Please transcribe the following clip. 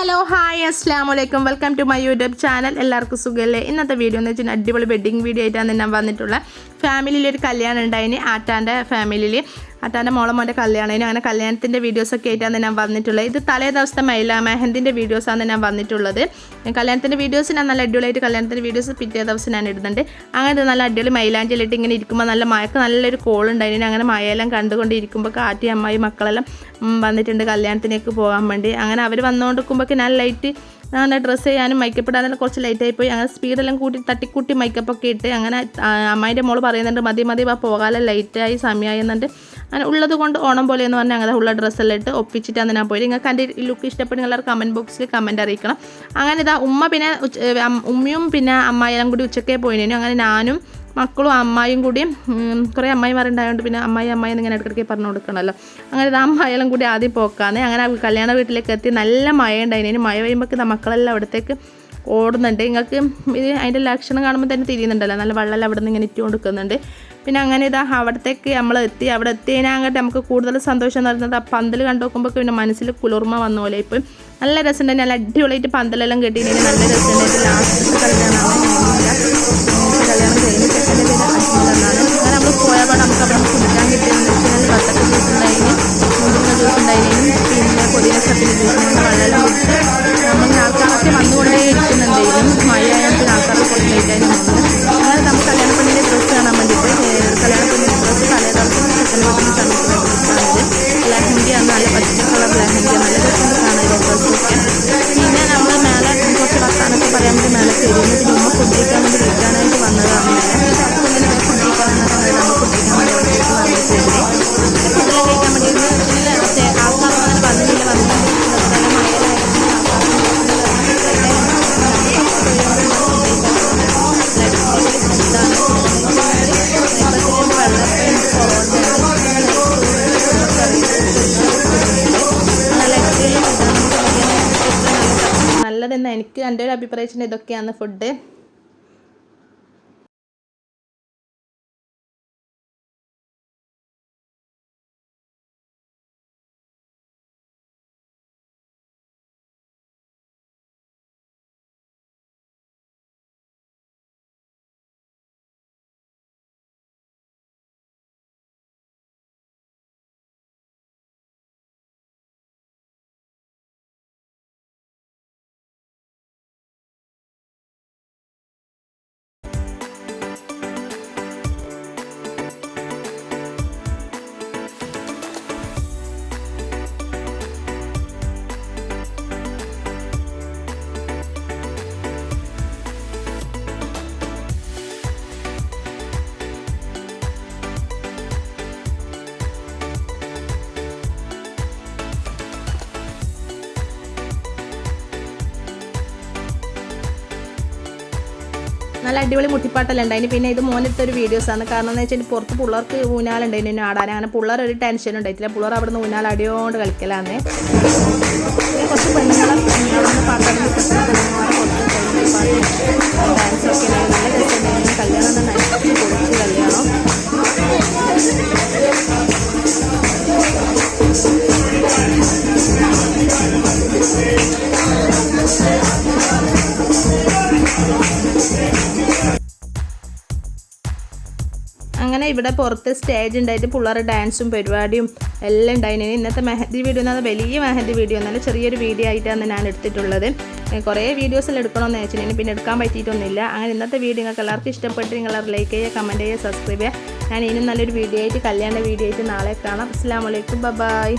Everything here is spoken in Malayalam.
ഹലോ ഹായ് അസ്സലാമു അലൈക്കും welcome to my YouTube channel. എല്ലാവർക്കും സുഖമല്ലേ? ഇന്നത്തെ വീഡിയോ എന്ന് വെച്ചാൽ അടിപൊളി വെഡ്ഡിങ് വീഡിയോ ആയിട്ടാണ് ഞാൻ വന്നിട്ടുള്ള. ഫാമിലിയിലൊരു കല്യാണം ഉണ്ടായിന്, ആറ്റാൻ്റെ ഫാമിലിയിൽ ആറ്റാൻ്റെ മോൻ്റെ കല്യാണം. അങ്ങനെ കല്യാണത്തിൻ്റെ വീഡിയോസൊക്കെ ആയിട്ടാണ് ഞാൻ വന്നിട്ടുള്ളത്. ഇത് തലേ ദിവസത്തെ മെഹന്തിൻ്റെ വീഡിയോസാണ് ഞാൻ വന്നിട്ടുള്ളത്. കല്യാണത്തിൻ്റെ വീഡിയോസ് ഞാൻ നല്ല അടിപൊളിയായിട്ട് കല്യാണത്തിൻ്റെ വീഡിയോസ് പിറ്റേ ദിവസം ഞാൻ ഇടുന്നുണ്ട്. അങ്ങനെ നല്ല അടിപൊളി മൈലാഞ്ചിലിട്ട് ഇങ്ങനെ ഇരിക്കുമ്പോൾ നല്ല മഴക്ക് നല്ലൊരു കോൾ ഉണ്ടായിരുന്നു. അങ്ങനെ മഴയെല്ലാം കണ്ടുകൊണ്ടിരിക്കുമ്പോൾ കാറ്റി അമ്മായി മക്കളെല്ലാം വന്നിട്ടുണ്ട് കല്യാണത്തിലേക്ക് പോകാൻ വേണ്ടി. അങ്ങനെ അവർ വന്നുകൊണ്ടിരിക്കുമ്പോൾ ഞാൻ ലൈറ്റ് അങ്ങനെ ഡ്രസ്സ് ചെയ്യാനും മേക്കപ്പ് ഇടാനെല്ലാം കുറച്ച് ലേറ്റായി പോയി. അങ്ങനെ സ്പീഡെല്ലാം കൂട്ടി തട്ടിക്കൂട്ടി മേക്കപ്പൊക്കെ ഇട്ട് അങ്ങനെ അമ്മായിൻ്റെ മോള് പറയുന്നുണ്ട് മതി പോകാതെ ലൈറ്റായി സമയമായി എന്നുണ്ട്. അങ്ങനെ ഉള്ളത് കൊണ്ട് ഓണം പോലെ എന്ന് പറഞ്ഞാൽ അങ്ങനെ ഉള്ള ഡ്രസ്സെല്ലാം ഇട്ട് ഒപ്പിച്ചിട്ടാണ് ഞാൻ പോയി. നിങ്ങൾക്ക് എൻ്റെ ലുക്ക് ഇഷ്ടപ്പെടുന്ന എല്ലാവരും കമൻറ്റ് ബോക്സിൽ കമൻറ്റ് അറിയിക്കണം. അങ്ങനെ ഇതാ ഉമ്മയും പിന്നെ അമ്മായിയെല്ലാം കൂടി ഉച്ചക്കേ പോയിനു. അങ്ങനെ ഞാനും മക്കളും അമ്മായിയും കൂടി കുറേ അമ്മായിമാരുണ്ടായതുകൊണ്ട് പിന്നെ അമ്മായി ഇങ്ങനെ ഇടയ്ക്കിടയ്ക്ക് പറഞ്ഞു കൊടുക്കണമല്ലോ. അങ്ങനെ ഇത് അമ്മായിയെല്ലാം കൂടി ആദ്യം പോക്കാന്ന്. അങ്ങനെ കല്യാണ വീട്ടിലേക്ക് എത്തി. നല്ല മഴ ഉണ്ടായിന്. മഴ പെയ്യുമ്പോൾ മക്കളെല്ലാം അവിടത്തേക്ക് ഓടുന്നുണ്ട്. നിങ്ങൾക്ക് ഇത് അതിൻ്റെ ലക്ഷണം കാണുമ്പോൾ തന്നെ തിരിയുന്നുണ്ടല്ലോ, നല്ല വെള്ളമെല്ലാം അവിടെ നിന്ന് ഇങ്ങനെ ഇട്ട് കൊടുക്കുന്നുണ്ട്. പിന്നെ അങ്ങനെ ഇതാ അവിടത്തേക്ക് നമ്മൾ എത്തി. അവിടെ എത്തിയതിനങ്ങോട്ട് നമുക്ക് കൂടുതൽ സന്തോഷം എന്ന് പറയുന്നത് ആ പന്തൽ കണ്ടു നോക്കുമ്പോൾ പിന്നെ മനസ്സിൽ കുളിർമ വന്ന പോലെ ഇപ്പം നല്ല രസമുണ്ട്. നല്ല അടിപൊളിയായിട്ട് പന്തലെല്ലാം കെട്ടിയിട്ട് നല്ല രസമുണ്ടായിട്ട് ലാസ്റ്റ് കല്യാണമാണ് കല്യാണം കഴിഞ്ഞ് ചെക്കൻ്റെ പേര് അജ്മലെന്നാണ്. അങ്ങനെ നമ്മൾ പോയപ്പോൾ നമുക്ക് അവിടെ കുടിക്കാൻ കിട്ടിയെന്ന് വെച്ചാൽ ബത്തക്ക ജ്യൂസ് ഉണ്ടായിരുന്നു, മുന്തിരിങ്ങ ജ്യൂസ് ഉണ്ടായിരുന്നു, പിന്നെ പൊടിയച്ചപ്പിൻ്റെ ജ്യൂസ് വെള്ളം കുടിച്ച് നമ്മൾ ആൾക്കാരൊക്കെ വന്നുകൊണ്ടേ ഇരിക്കുന്നുണ്ടായിരുന്നു. മഴയായപ്പോൾ ആൾക്കാർക്ക് കുറച്ച് ലേറ്റായിരുന്നു തോന്നുന്നത്. അങ്ങനെ നമുക്ക് കല്യാണപ്പെണ്ണിൻ്റെ ഡ്രസ്സ് കാണാൻ വേണ്ടിയിട്ട് കല്യാണപ്പെണ്ണിൻ്റെ ഡ്രസ്സ് തലേദിവസം ചെക്കൻ്റെ വീട്ടിൽ സമയത്ത് ഡ്രസ്സാണിത്. ലെഹങ്കയാണ്, നല്ല പച്ച കളർ ലെഹങ്ക, നല്ല രസമുണ്ട് കാണാൻ ഡ്രസ്സൊക്കെ. പിന്നെ നമ്മൾ മേലെ കുറച്ച് വർത്താനൊക്കെ പറയാൻ വേണ്ടി മേലെ കയറിയിരുന്നു. പിന്നെ ഉമ്മ ഫുഡ് കഴിക്കാൻ വേണ്ടി വിളിക്കാനായിട്ട് വന്നതാണ്. ഫുഡിന് ഫുഡ് കഴിക്കാനെന്നൊക്കെ നമ്മൾ ഫുഡ് കഴിക്കാൻ വേണ്ടി അവിടേക്ക് വന്നിട്ടുണ്ട്. ഫുഡെല്ലാം കഴിക്കാൻ വേണ്ടി ആൾക്കാർ അങ്ങനെ വന്നിട്ടില്ല നല്ലതെന്ന് എനിക്ക് എൻ്റെ ഒരു അഭിപ്രായത്തിന് ഇതൊക്കെയാണ് ഫുഡ്. നല്ല അടിപൊളി മുട്ടിപ്പാട്ടെല്ലാം ഉണ്ടായിന്. പിന്നെ ഇത് മോനെടുത്തൊരു വീഡിയോസാണ്. കാരണം എന്ന് വെച്ചാൽ പുറത്ത് പിള്ളേർക്ക് ഊഞ്ഞാലുണ്ടായിരുന്നു ആടാൻ. അങ്ങനെ പിള്ളേർ ഒരു ടെൻഷൻ ഉണ്ടായിട്ടില്ല. പിള്ളേർ അവിടെ നിന്ന് ഊഞ്ഞാൽ അടിയോണ്ട് കളിക്കലാന്ന്. പിന്നെ കുറച്ച് പെണ്ണുങ്ങളെ അവിടെ നിന്ന് പാട്ടാടുന്ന കുറച്ച് ഡാൻസൊക്കെ നല്ല രസമുണ്ടായിരുന്നു. കല്യാണം തന്നെ അടിച്ച് പൊളിച്ച് കല്യാണം. അങ്ങനെ ഇവിടെ പുറത്ത് സ്റ്റേജ് ഉണ്ടായിട്ട് പിള്ളേരുടെ ഡാൻസും പരിപാടിയും എല്ലാം ഉണ്ടായിരുന്നു. ഇന്നത്തെ മെഹന്തി വീഡിയോ എന്ന് പറഞ്ഞാൽ വലിയ മെഹന്തി വീഡിയോ എന്നല്ല, ചെറിയൊരു വീഡിയോ ആയിട്ടാണ് ഞാൻ എടുത്തിട്ടുള്ളത്. കുറേ വീഡിയോസിൽ എടുക്കണമെന്ന് വെച്ചിട്ടുണ്ടെങ്കിൽ പിന്നെ എടുക്കാൻ പറ്റിയിട്ടൊന്നുമില്ല. അങ്ങനെ ഇന്നത്തെ വീഡിയോ നിങ്ങൾക്ക് എല്ലാവർക്കും ഇഷ്ടപ്പെട്ട് നിങ്ങൾ ലൈക്ക് ചെയ്യുക, കമൻറ്റ് ചെയ്യുക, സബ്സ്ക്രൈബ് ചെയ്യുക. ഞാൻ ഇനിയും നല്ലൊരു വീഡിയോ ആയിട്ട് കല്യാണ വീഡിയോ ആയിട്ട് നാളെ കാണാം. അസ്സലാമു അലൈക്കും, ബൈ.